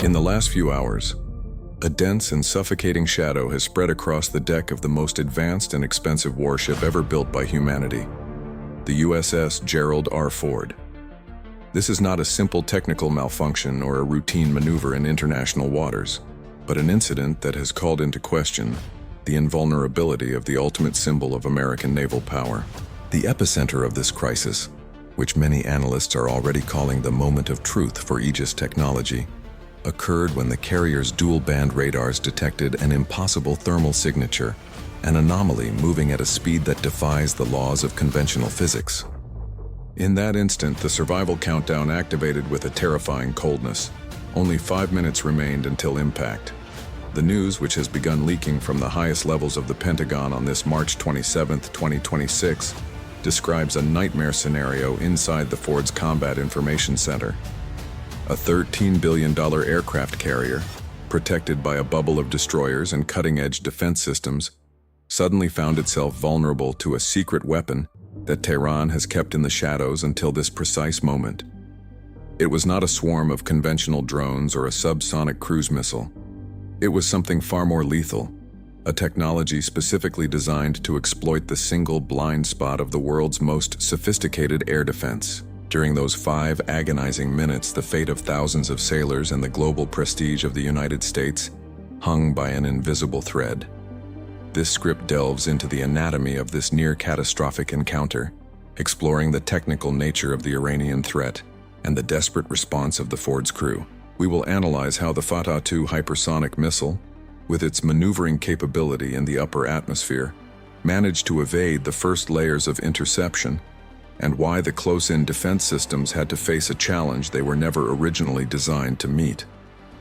In the last few hours, a dense and suffocating shadow has spread across the deck of the most advanced and expensive warship ever built by humanity, the USS Gerald R. Ford. This is not a simple technical malfunction or a routine maneuver in international waters, but an incident that has called into question the invulnerability of the ultimate symbol of American naval power. The epicenter of this crisis, which many analysts are already calling the moment of truth for Aegis technology, occurred when the carrier's dual-band radars detected an impossible thermal signature, an anomaly moving at a speed that defies the laws of conventional physics. In that instant, the survival countdown activated with a terrifying coldness. Only 5 minutes remained until impact. The news, which has begun leaking from the highest levels of the Pentagon on this March 27, 2026, describes a nightmare scenario inside the Ford's Combat Information Center. A $13 billion aircraft carrier, protected by a bubble of destroyers and cutting-edge defense systems, suddenly found itself vulnerable to a secret weapon that Tehran has kept in the shadows until this precise moment. It was not a swarm of conventional drones or a subsonic cruise missile. It was something far more lethal, a technology specifically designed to exploit the single blind spot of the world's most sophisticated air defense. During those 5 agonizing minutes, the fate of thousands of sailors and the global prestige of the United States hung by an invisible thread. This script delves into the anatomy of this near-catastrophic encounter, exploring the technical nature of the Iranian threat and the desperate response of the Ford's crew. We will analyze how the Fatah II hypersonic missile, with its maneuvering capability in the upper atmosphere, managed to evade the first layers of interception, and why the close-in defense systems had to face a challenge they were never originally designed to meet.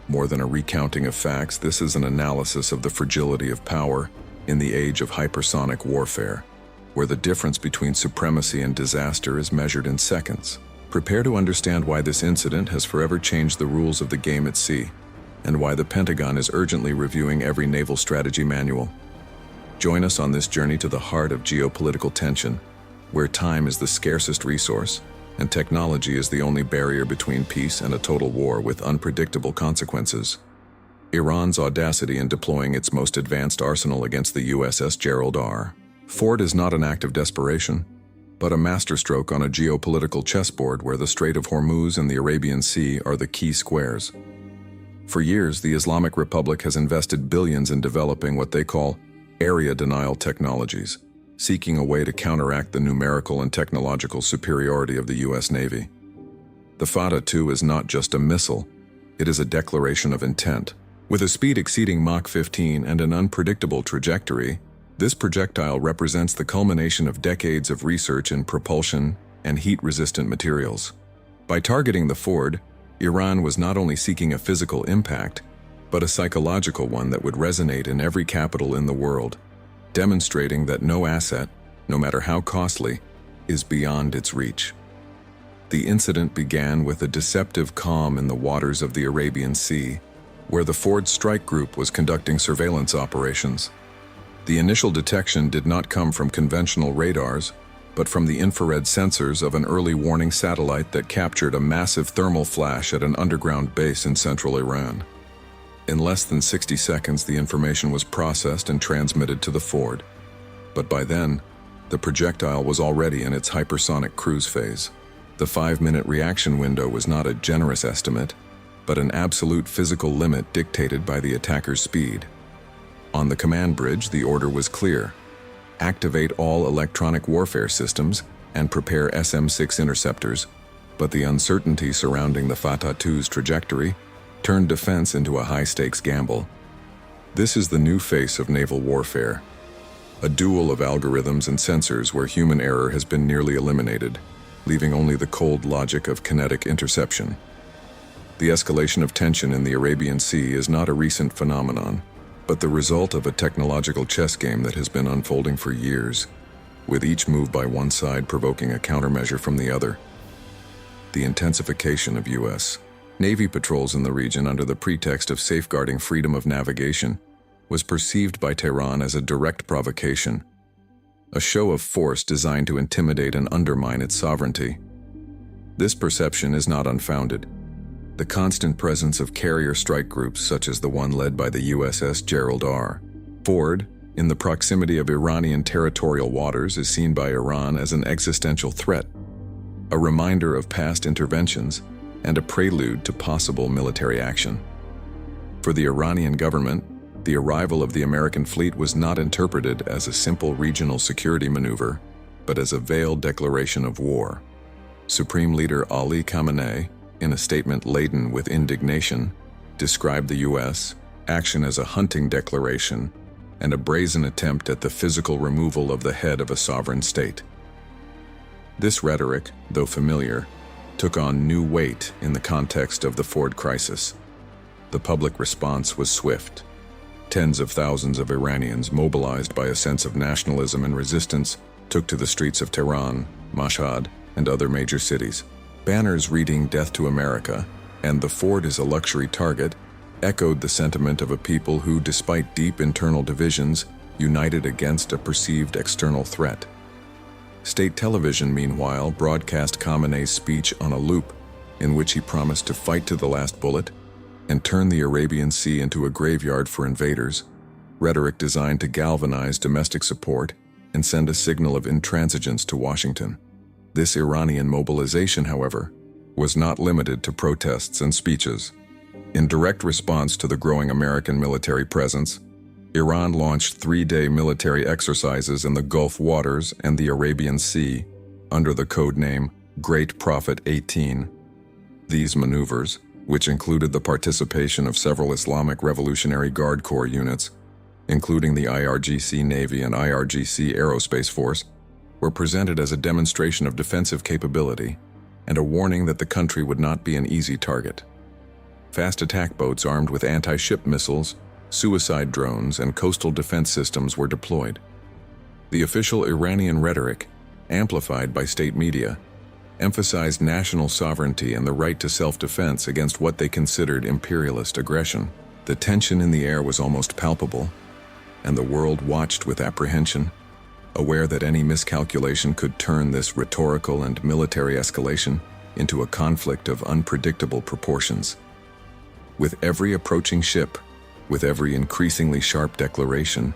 More than a recounting of facts, this is an analysis of the fragility of power in the age of hypersonic warfare, where the difference between supremacy and disaster is measured in seconds. Prepare to understand why this incident has forever changed the rules of the game at sea, and why the Pentagon is urgently reviewing every naval strategy manual. Join us on this journey to the heart of geopolitical tension, where time is the scarcest resource, and technology is the only barrier between peace and a total war with unpredictable consequences. Iran's audacity in deploying its most advanced arsenal against the USS Gerald R. Ford is not an act of desperation, but a masterstroke on a geopolitical chessboard where the Strait of Hormuz and the Arabian Sea are the key squares. For years, the Islamic Republic has invested billions in developing what they call area denial technologies, seeking a way to counteract the numerical and technological superiority of the U.S. Navy. The Fatah II is not just a missile, it is a declaration of intent. With a speed exceeding Mach 15 and an unpredictable trajectory, this projectile represents the culmination of decades of research in propulsion and heat-resistant materials. By targeting the Ford, Iran was not only seeking a physical impact, but a psychological one that would resonate in every capital in the world, demonstrating that no asset, no matter how costly, is beyond its reach. The incident began with a deceptive calm in the waters of the Arabian Sea, where the Ford strike group was conducting surveillance operations. The initial detection did not come from conventional radars, but from the infrared sensors of an early warning satellite that captured a massive thermal flash at an underground base in central Iran. In less than 60 seconds, the information was processed and transmitted to the Ford. But by then, the projectile was already in its hypersonic cruise phase. The 5-minute reaction window was not a generous estimate, but an absolute physical limit dictated by the attacker's speed. On the command bridge, the order was clear: activate all electronic warfare systems and prepare SM-6 interceptors, but the uncertainty surrounding the Fatah II's trajectory turned defense into a high-stakes gamble. This is the new face of naval warfare, a duel of algorithms and sensors where human error has been nearly eliminated, leaving only the cold logic of kinetic interception. The escalation of tension in the Arabian Sea is not a recent phenomenon, but the result of a technological chess game that has been unfolding for years, with each move by one side provoking a countermeasure from the other. The intensification of U.S. Navy patrols in the region under the pretext of safeguarding freedom of navigation was perceived by Tehran as a direct provocation, a show of force designed to intimidate and undermine its sovereignty. This perception is not unfounded. The constant presence of carrier strike groups such as the one led by the USS Gerald R. Ford, in the proximity of Iranian territorial waters, is seen by Iran as an existential threat, a reminder of past interventions, and a prelude to possible military action. For the Iranian government, the arrival of the American fleet was not interpreted as a simple regional security maneuver, but as a veiled declaration of war. Supreme Leader Ali Khamenei, in a statement laden with indignation, described the U.S. action as a hunting declaration and a brazen attempt at the physical removal of the head of a sovereign state. This rhetoric, though familiar, took on new weight in the context of the Ford crisis. The public response was swift. Tens of thousands of Iranians, mobilized by a sense of nationalism and resistance, took to the streets of Tehran, Mashhad, and other major cities. Banners reading "Death to America" and "The Ford is a luxury target" echoed the sentiment of a people who, despite deep internal divisions, united against a perceived external threat. State television, meanwhile, broadcast Khamenei's speech on a loop, in which he promised to fight to the last bullet and turn the Arabian Sea into a graveyard for invaders, rhetoric designed to galvanize domestic support and send a signal of intransigence to Washington. This Iranian mobilization, however, was not limited to protests and speeches. In direct response to the growing American military presence, Iran launched three-day military exercises in the Gulf waters and the Arabian Sea under the code name Great Prophet 18. These maneuvers, which included the participation of several Islamic Revolutionary Guard Corps units, including the IRGC Navy and IRGC Aerospace Force, were presented as a demonstration of defensive capability and a warning that the country would not be an easy target. Fast attack boats armed with anti-ship missiles, suicide drones, and coastal defense systems were deployed. The official Iranian rhetoric, amplified by state media, emphasized national sovereignty and the right to self-defense against what they considered imperialist aggression. The tension in the air was almost palpable, and the world watched with apprehension, aware that any miscalculation could turn this rhetorical and military escalation into a conflict of unpredictable proportions. With every approaching ship, with every increasingly sharp declaration,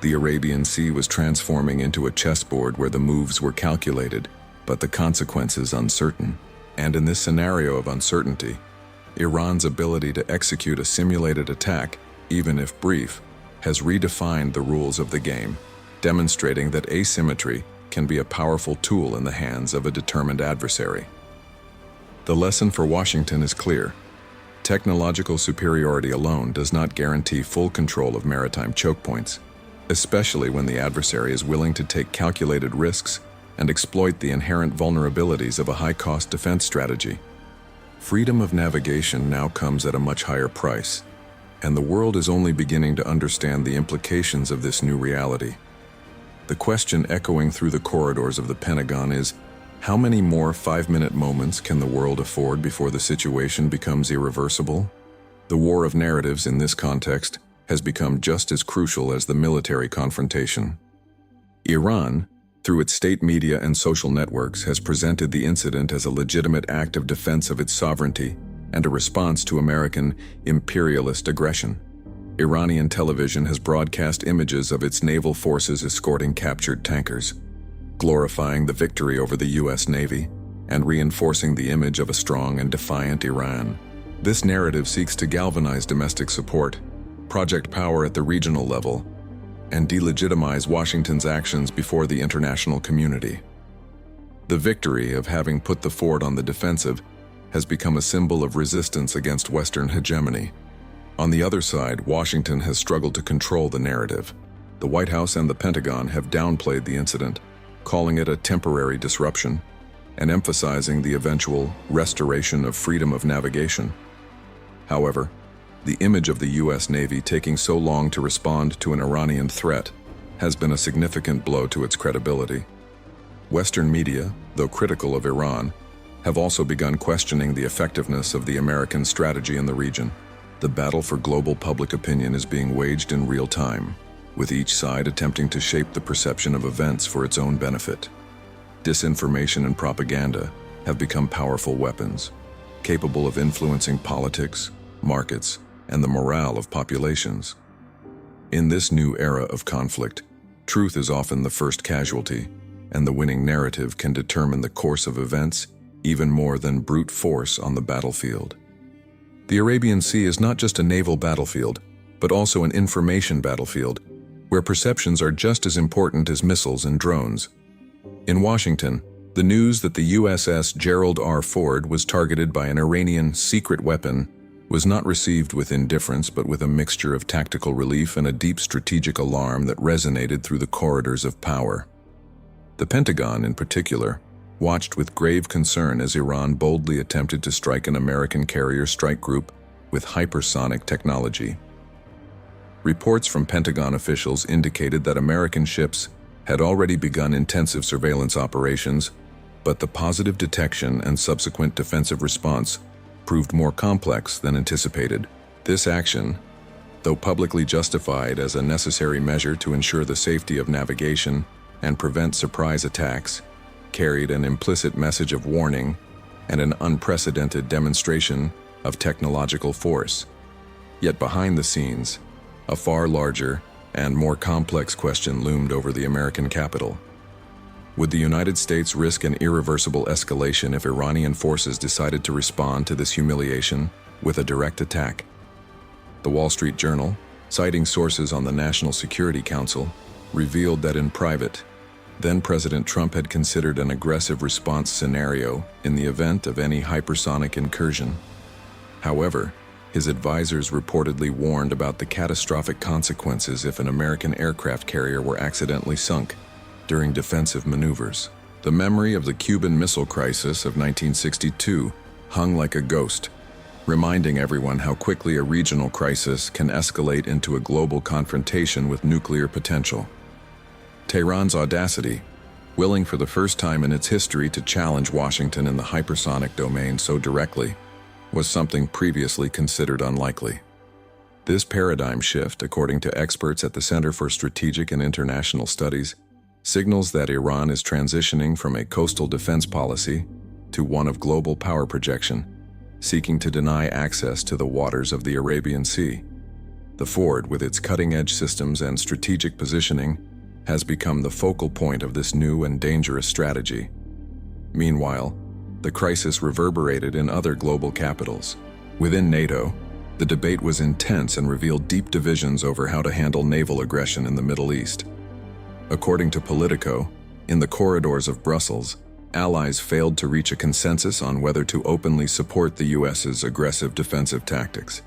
the Arabian Sea was transforming into a chessboard where the moves were calculated, but the consequences uncertain. And in this scenario of uncertainty, Iran's ability to execute a simulated attack, even if brief, has redefined the rules of the game, demonstrating that asymmetry can be a powerful tool in the hands of a determined adversary. The lesson for Washington is clear. Technological superiority alone does not guarantee full control of maritime choke points, especially when the adversary is willing to take calculated risks and exploit the inherent vulnerabilities of a high-cost defense strategy. Freedom of navigation now comes at a much higher price, and the world is only beginning to understand the implications of this new reality. The question echoing through the corridors of the Pentagon is, how many more 5-minute moments can the world afford before the situation becomes irreversible? The war of narratives in this context has become just as crucial as the military confrontation. Iran, through its state media and social networks, has presented the incident as a legitimate act of defense of its sovereignty and a response to American imperialist aggression. Iranian television has broadcast images of its naval forces escorting captured tankers, glorifying the victory over the U.S. Navy and reinforcing the image of a strong and defiant Iran. This narrative seeks to galvanize domestic support, project power at the regional level, and delegitimize Washington's actions before the international community. The victory of having put the Ford on the defensive has become a symbol of resistance against Western hegemony. On the other side, Washington has struggled to control the narrative. The White House and the Pentagon have downplayed the incident, calling it a temporary disruption and emphasizing the eventual restoration of freedom of navigation. However, the image of the U.S. Navy taking so long to respond to an Iranian threat has been a significant blow to its credibility. Western media, though critical of Iran, have also begun questioning the effectiveness of the American strategy in the region. The battle for global public opinion is being waged in real time, with each side attempting to shape the perception of events for its own benefit. Disinformation and propaganda have become powerful weapons, capable of influencing politics, markets, and the morale of populations. In this new era of conflict, truth is often the first casualty, and the winning narrative can determine the course of events even more than brute force on the battlefield. The Arabian Sea is not just a naval battlefield, but also an information battlefield, where perceptions are just as important as missiles and drones. In Washington, the news that the USS Gerald R. Ford was targeted by an Iranian secret weapon was not received with indifference but with a mixture of tactical relief and a deep strategic alarm that resonated through the corridors of power. The Pentagon, in particular, watched with grave concern as Iran boldly attempted to strike an American carrier strike group with hypersonic technology. Reports from Pentagon officials indicated that American ships had already begun intensive surveillance operations, but the positive detection and subsequent defensive response proved more complex than anticipated. This action, though publicly justified as a necessary measure to ensure the safety of navigation and prevent surprise attacks, carried an implicit message of warning and an unprecedented demonstration of technological force. Yet behind the scenes, a far larger and more complex question loomed over the American capital. Would the United States risk an irreversible escalation if Iranian forces decided to respond to this humiliation with a direct attack? The Wall Street Journal, citing sources on the National Security Council, revealed that in private, then-President Trump had considered an aggressive response scenario in the event of any hypersonic incursion. However, his advisors reportedly warned about the catastrophic consequences if an American aircraft carrier were accidentally sunk during defensive maneuvers. The memory of the Cuban Missile Crisis of 1962 hung like a ghost, reminding everyone how quickly a regional crisis can escalate into a global confrontation with nuclear potential. Tehran's audacity, willing for the first time in its history to challenge Washington in the hypersonic domain so directly, was something previously considered unlikely. This paradigm shift, according to experts at the Center for Strategic and International Studies, signals that Iran is transitioning from a coastal defense policy to one of global power projection, seeking to deny access to the waters of the Arabian Sea. The Ford, with its cutting-edge systems and strategic positioning, has become the focal point of this new and dangerous strategy. Meanwhile, the crisis reverberated in other global capitals. Within NATO, the debate was intense and revealed deep divisions over how to handle naval aggression in the Middle East. According to Politico, in the corridors of Brussels, allies failed to reach a consensus on whether to openly support the US's aggressive defensive tactics.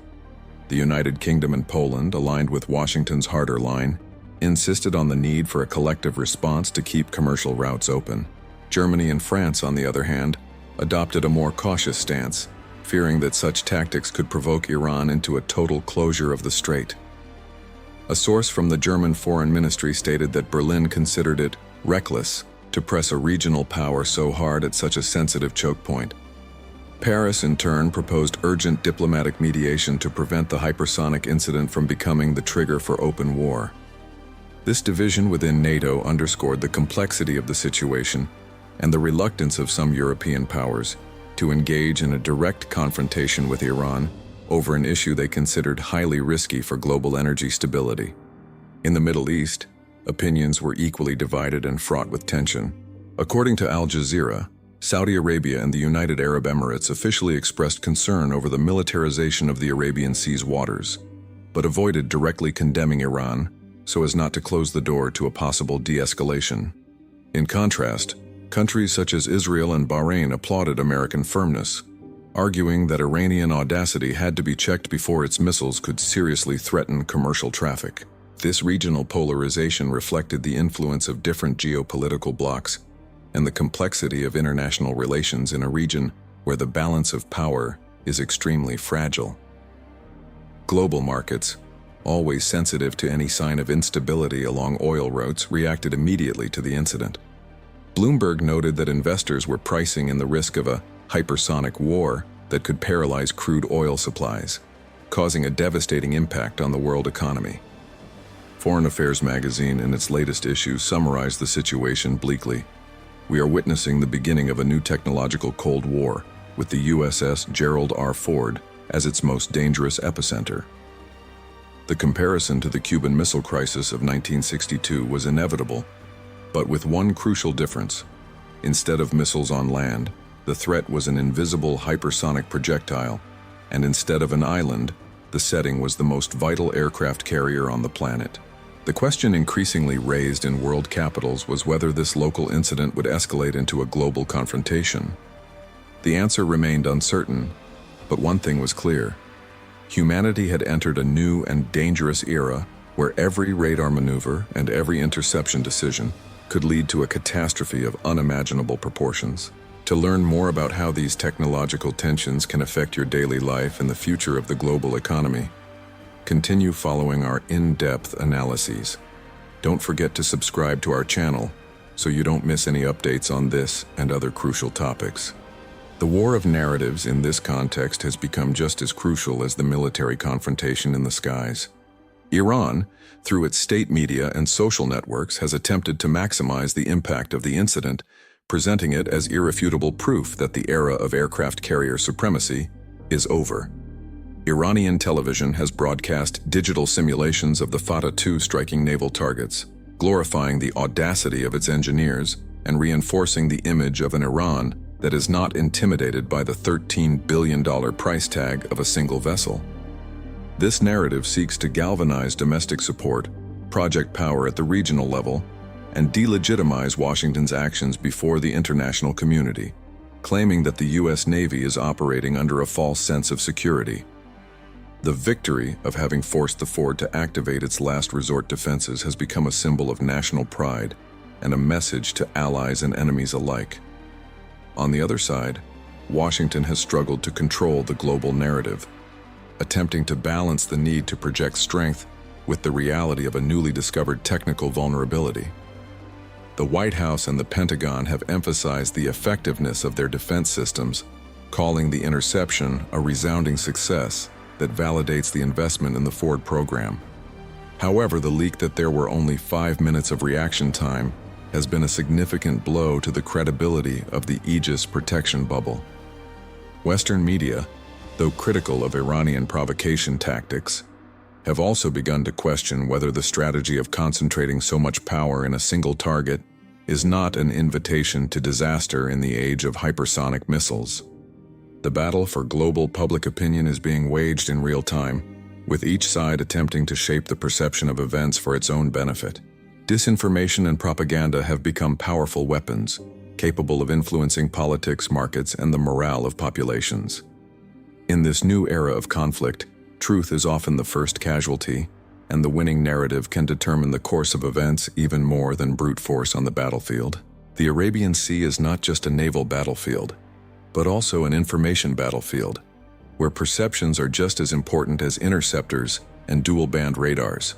The United Kingdom and Poland, aligned with Washington's harder line, insisted on the need for a collective response to keep commercial routes open. Germany and France, on the other hand, adopted a more cautious stance, fearing that such tactics could provoke Iran into a total closure of the strait. A source from the German Foreign Ministry stated that Berlin considered it reckless to press a regional power so hard at such a sensitive choke point. Paris, in turn, proposed urgent diplomatic mediation to prevent the hypersonic incident from becoming the trigger for open war. This division within NATO underscored the complexity of the situation and the reluctance of some European powers to engage in a direct confrontation with Iran over an issue they considered highly risky for global energy stability. In the Middle East, opinions were equally divided and fraught with tension. According to Al Jazeera, Saudi Arabia and the United Arab Emirates officially expressed concern over the militarization of the Arabian Sea's waters, but avoided directly condemning Iran so as not to close the door to a possible de-escalation. In contrast, countries such as Israel and Bahrain applauded American firmness, arguing that Iranian audacity had to be checked before its missiles could seriously threaten commercial traffic. This regional polarization reflected the influence of different geopolitical blocs and the complexity of international relations in a region where the balance of power is extremely fragile. Global markets, always sensitive to any sign of instability along oil routes, reacted immediately to the incident. Bloomberg noted that investors were pricing in the risk of a hypersonic war that could paralyze crude oil supplies, causing a devastating impact on the world economy. Foreign Affairs magazine, in its latest issue, summarized the situation bleakly. "We are witnessing the beginning of a new technological Cold War, with the USS Gerald R. Ford as its most dangerous epicenter. The comparison to the Cuban Missile Crisis of 1962 was inevitable, but with one crucial difference. Instead of missiles on land, the threat was an invisible hypersonic projectile, and instead of an island, the setting was the most vital aircraft carrier on the planet. The question increasingly raised in world capitals was whether this local incident would escalate into a global confrontation. The answer remained uncertain, but one thing was clear. Humanity had entered a new and dangerous era where every radar maneuver and every interception decision could lead to a catastrophe of unimaginable proportions. To learn more about how these technological tensions can affect your daily life and the future of the global economy, continue following our in-depth analyses. Don't forget to subscribe to our channel so you don't miss any updates on this and other crucial topics. The war of narratives in this context has become just as crucial as the military confrontation in the skies. Iran, through its state media and social networks, has attempted to maximize the impact of the incident, presenting it as irrefutable proof that the era of aircraft carrier supremacy is over. Iranian television has broadcast digital simulations of the Fateh II striking naval targets, glorifying the audacity of its engineers and reinforcing the image of an Iran that is not intimidated by the $13 billion price tag of a single vessel. This narrative seeks to galvanize domestic support, project power at the regional level, and delegitimize Washington's actions before the international community, claiming that the U.S. Navy is operating under a false sense of security. The victory of having forced the Ford to activate its last resort defenses has become a symbol of national pride and a message to allies and enemies alike. On the other side, Washington has struggled to control the global narrative, attempting to balance the need to project strength with the reality of a newly discovered technical vulnerability. The White House and the Pentagon have emphasized the effectiveness of their defense systems, calling the interception a resounding success that validates the investment in the Ford program. However, the leak that there were only 5 minutes of reaction time has been a significant blow to the credibility of the Aegis protection bubble. Western media, though critical of Iranian provocation tactics, have also begun to question whether the strategy of concentrating so much power in a single target is not an invitation to disaster in the age of hypersonic missiles. The battle for global public opinion is being waged in real time, with each side attempting to shape the perception of events for its own benefit. Disinformation and propaganda have become powerful weapons, capable of influencing politics, markets, and the morale of populations. In this new era of conflict, truth is often the first casualty, and the winning narrative can determine the course of events even more than brute force on the battlefield. The Arabian Sea is not just a naval battlefield, but also an information battlefield, where perceptions are just as important as interceptors and dual-band radars.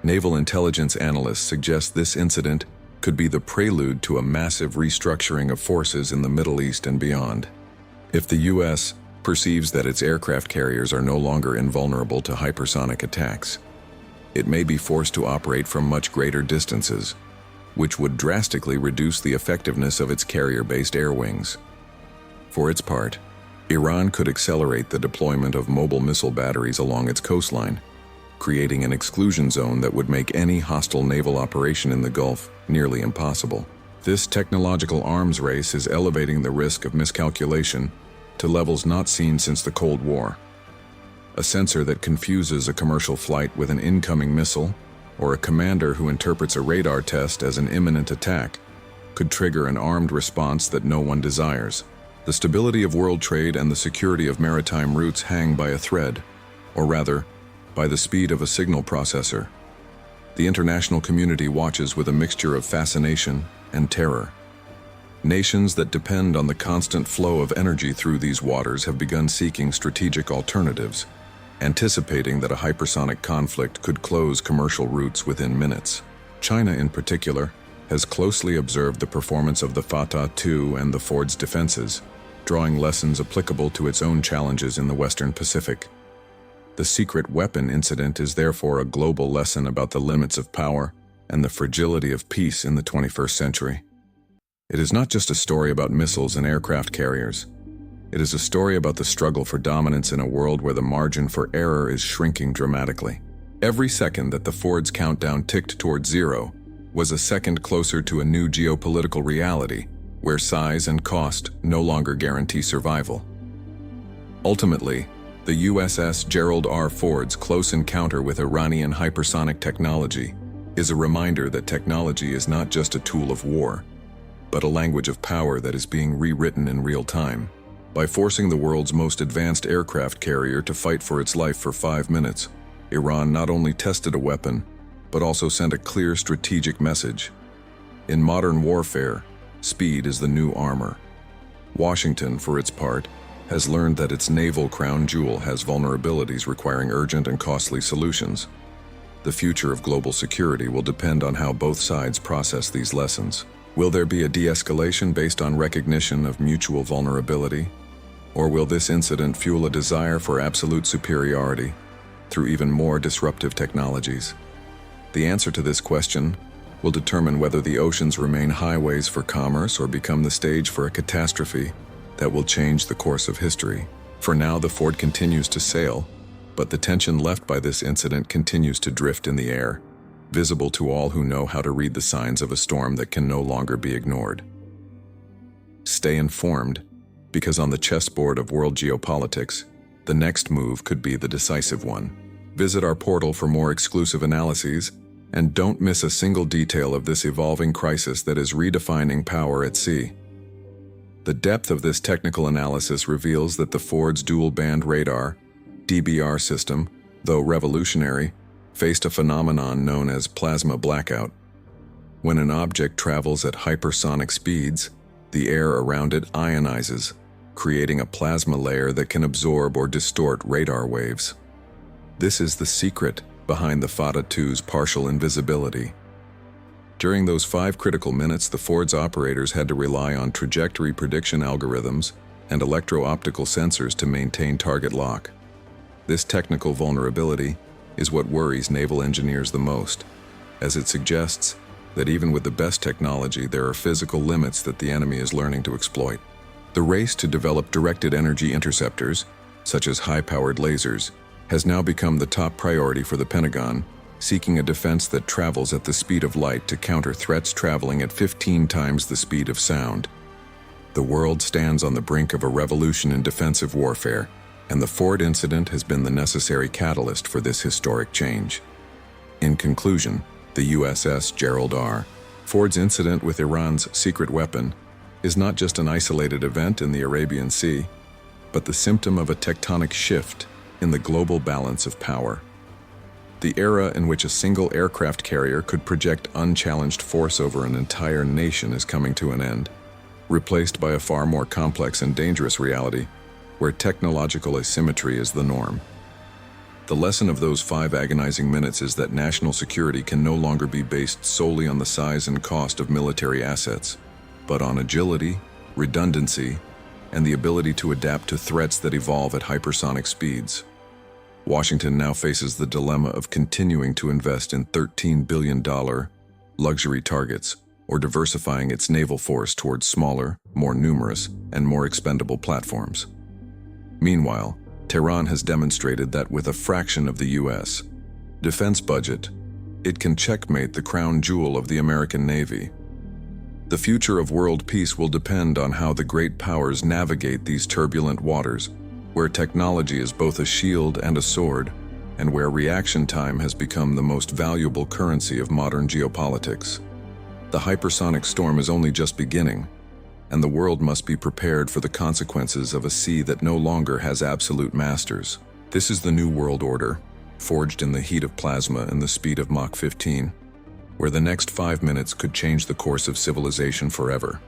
Naval intelligence analysts suggest this incident could be the prelude to a massive restructuring of forces in the Middle East and beyond. If the U.S. perceives that its aircraft carriers are no longer invulnerable to hypersonic attacks, it may be forced to operate from much greater distances, which would drastically reduce the effectiveness of its carrier-based air wings. For its part, Iran could accelerate the deployment of mobile missile batteries along its coastline, creating an exclusion zone that would make any hostile naval operation in the Gulf nearly impossible. This technological arms race is elevating the risk of miscalculation to levels not seen since the Cold War. A sensor that confuses a commercial flight with an incoming missile, or a commander who interprets a radar test as an imminent attack, could trigger an armed response that no one desires. The stability of world trade and the security of maritime routes hang by a thread, or rather, by the speed of a signal processor. The international community watches with a mixture of fascination and terror. Nations that depend on the constant flow of energy through these waters have begun seeking strategic alternatives, anticipating that a hypersonic conflict could close commercial routes within minutes. China, in particular, has closely observed the performance of the Fateh II and the Ford's defenses, drawing lessons applicable to its own challenges in the Western Pacific. The secret weapon incident is therefore a global lesson about the limits of power and the fragility of peace in the 21st century. It is not just a story about missiles and aircraft carriers. It is a story about the struggle for dominance in a world where the margin for error is shrinking dramatically. Every second that the Ford's countdown ticked toward zero was a second closer to a new geopolitical reality, where size and cost no longer guarantee survival. Ultimately, the USS Gerald R. Ford's close encounter with Iranian hypersonic technology is a reminder that technology is not just a tool of war, but a language of power that is being rewritten in real time. By forcing the world's most advanced aircraft carrier to fight for its life for 5 minutes, Iran not only tested a weapon, but also sent a clear strategic message. In modern warfare, speed is the new armor. Washington, for its part, has learned that its naval crown jewel has vulnerabilities requiring urgent and costly solutions. The future of global security will depend on how both sides process these lessons. Will there be a de-escalation based on recognition of mutual vulnerability? Or will this incident fuel a desire for absolute superiority through even more disruptive technologies? The answer to this question will determine whether the oceans remain highways for commerce or become the stage for a catastrophe that will change the course of history. For now, the Ford continues to sail, but the tension left by this incident continues to drift in the air, visible to all who know how to read the signs of a storm that can no longer be ignored. Stay informed, because on the chessboard of world geopolitics, the next move could be the decisive one. Visit our portal for more exclusive analyses, and don't miss a single detail of this evolving crisis that is redefining power at sea. The depth of this technical analysis reveals that the Ford's dual-band radar, DBR system, though revolutionary, faced a phenomenon known as plasma blackout. When an object travels at hypersonic speeds, the air around it ionizes, creating a plasma layer that can absorb or distort radar waves. This is the secret behind the Fata 2's partial invisibility. During those 5 critical minutes, the Ford's operators had to rely on trajectory prediction algorithms and electro-optical sensors to maintain target lock. This technical vulnerability is what worries naval engineers the most, as it suggests that even with the best technology, there are physical limits that the enemy is learning to exploit. The race to develop directed energy interceptors, such as high-powered lasers, has now become the top priority for the Pentagon, seeking a defense that travels at the speed of light to counter threats traveling at 15 times the speed of sound. The world stands on the brink of a revolution in defensive warfare, and the Ford incident has been the necessary catalyst for this historic change. In conclusion, the USS Gerald R. Ford's incident with Iran's secret weapon is not just an isolated event in the Arabian Sea, but the symptom of a tectonic shift in the global balance of power. The era in which a single aircraft carrier could project unchallenged force over an entire nation is coming to an end, replaced by a far more complex and dangerous reality where technological asymmetry is the norm. The lesson of those 5 agonizing minutes is that national security can no longer be based solely on the size and cost of military assets, but on agility, redundancy, and the ability to adapt to threats that evolve at hypersonic speeds. Washington now faces the dilemma of continuing to invest in $13 billion luxury targets or diversifying its naval force towards smaller, more numerous, and more expendable platforms. Meanwhile, Tehran has demonstrated that with a fraction of the U.S. defense budget, it can checkmate the crown jewel of the American Navy. The future of world peace will depend on how the great powers navigate these turbulent waters, where technology is both a shield and a sword, and where reaction time has become the most valuable currency of modern geopolitics. The hypersonic storm is only just beginning, and the world must be prepared for the consequences of a sea that no longer has absolute masters. This is the new world order, forged in the heat of plasma and the speed of Mach 15, where the next 5 minutes could change the course of civilization forever.